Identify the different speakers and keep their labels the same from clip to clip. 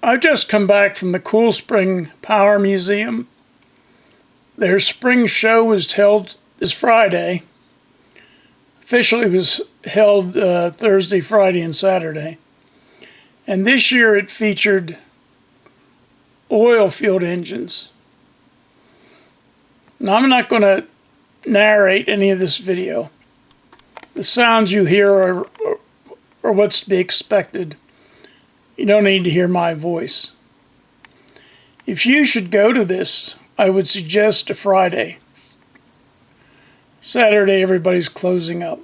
Speaker 1: I've just come back from the Cool Spring Power Museum. Their spring show was held this Friday. Officially it was held Thursday, Friday, and Saturday. And this year it featured oil field engines. Now I'm not going to narrate any of this video. The sounds you hear are what's to be expected. You don't need to hear my voice. If you should go to this, I would suggest a Friday. Saturday, everybody's closing up.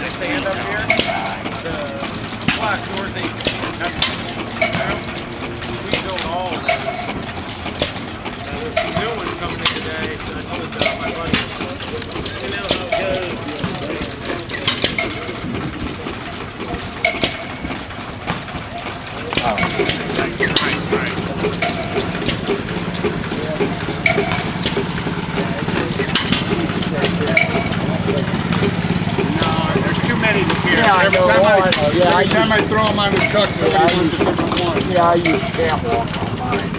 Speaker 2: Stand up here. The glass doors ain't. We built all of those. There's some new ones coming in today. So I told my buddy. You know how it goes. Every time I throw them on the truck, somebody wants a different one.
Speaker 3: Yeah, I use Camel on mine.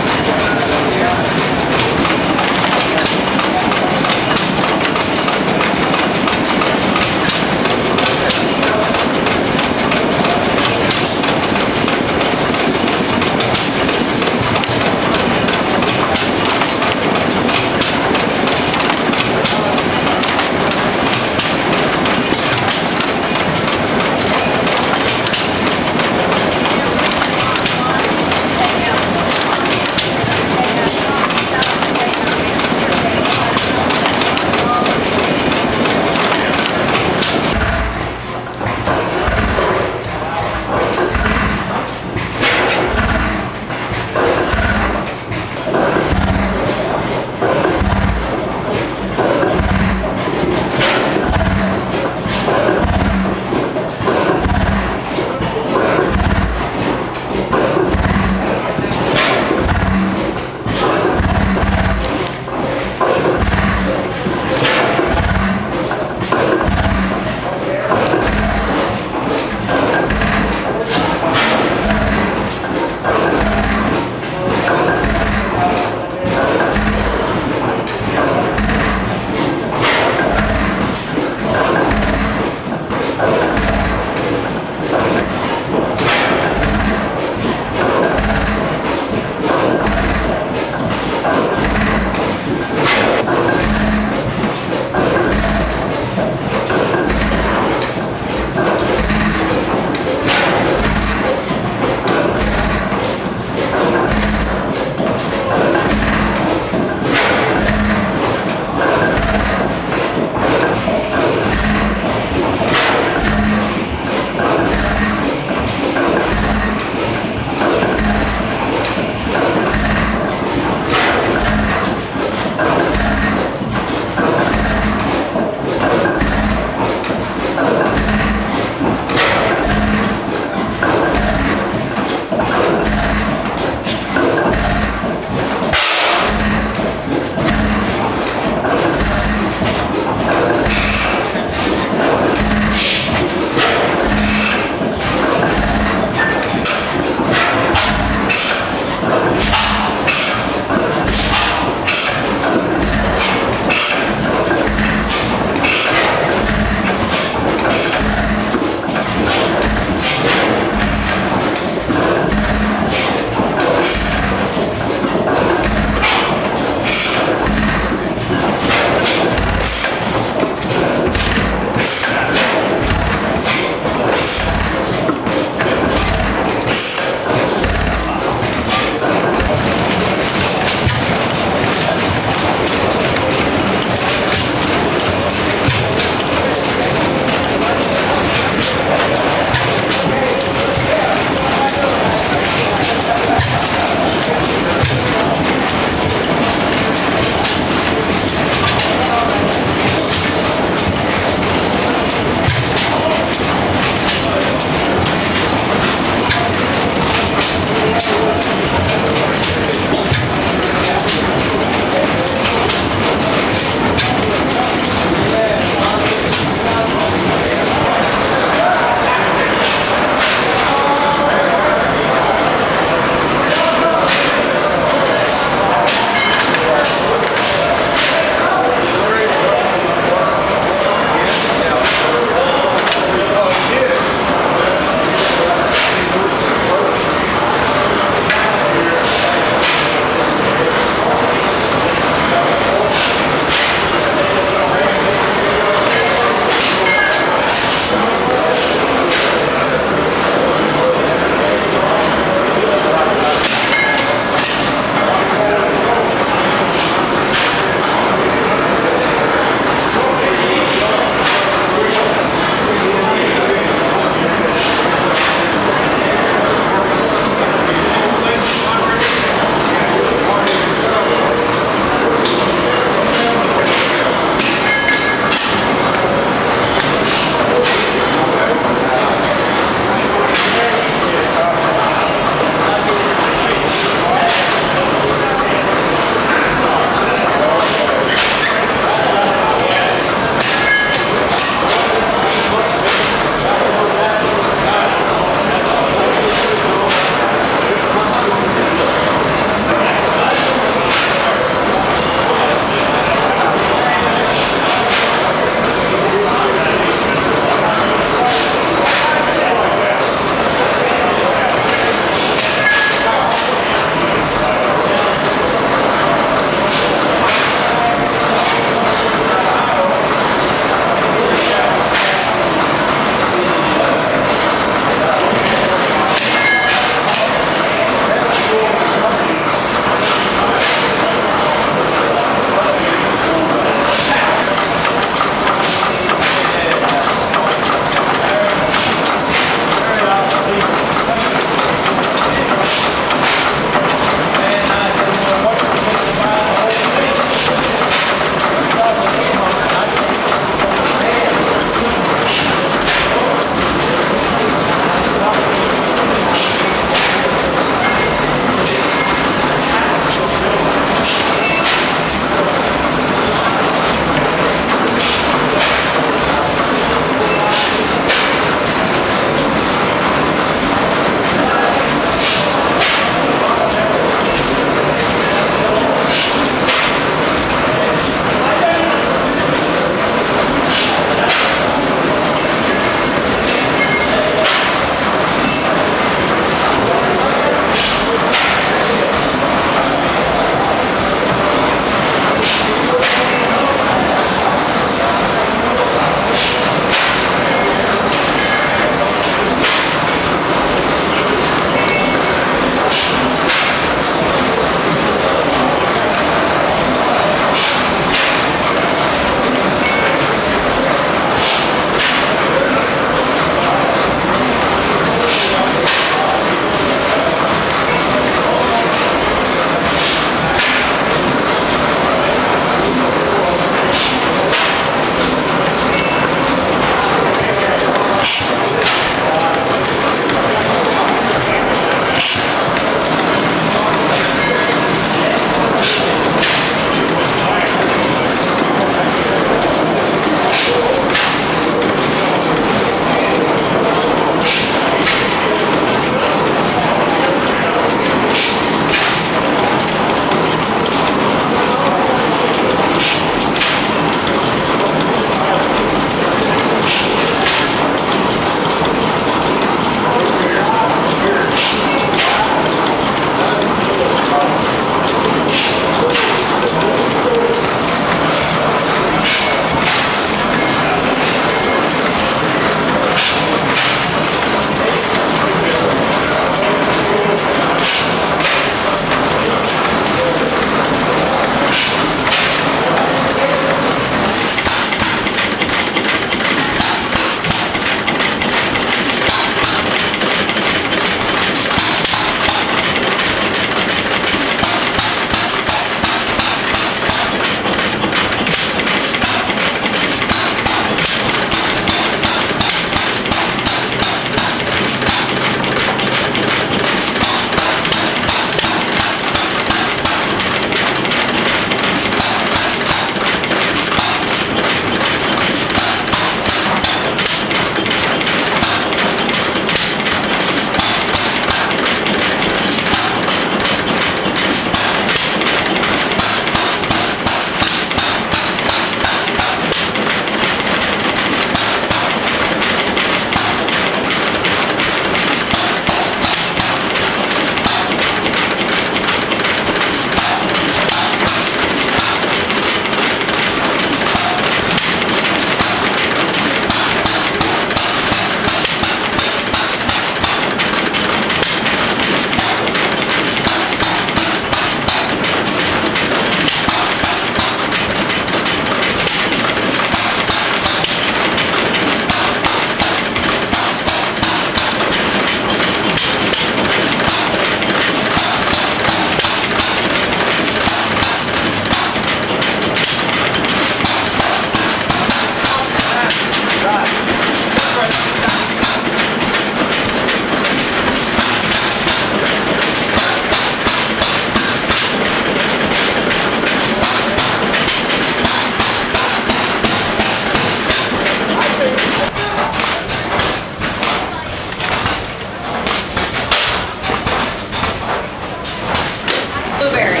Speaker 4: Very.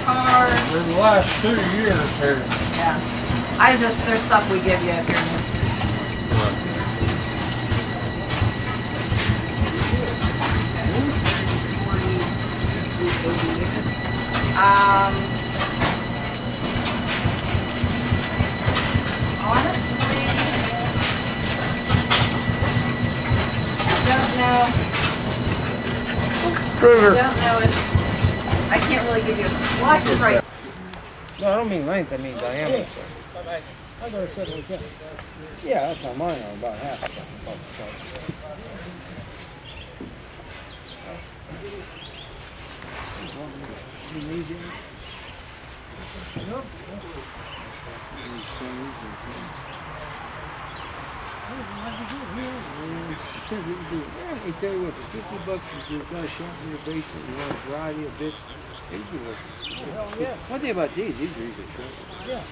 Speaker 4: Card.
Speaker 3: In the last 2 years here.
Speaker 4: Yeah. There's stuff we give you if you're new. Honestly, don't know.
Speaker 1: Kruger.
Speaker 4: Don't know it. I can't really give you. Well, I can write.
Speaker 2: No, I don't mean length, I mean diameter. Yeah, that's how mine are, about half of that. They tell you what, for $50 if you've got a shop in your basement, you want a variety of bits, they do it. Hell yeah. One thing about these are easy short. Yeah.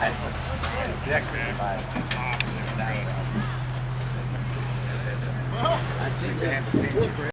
Speaker 3: That's a dick, man. I see they have a picture.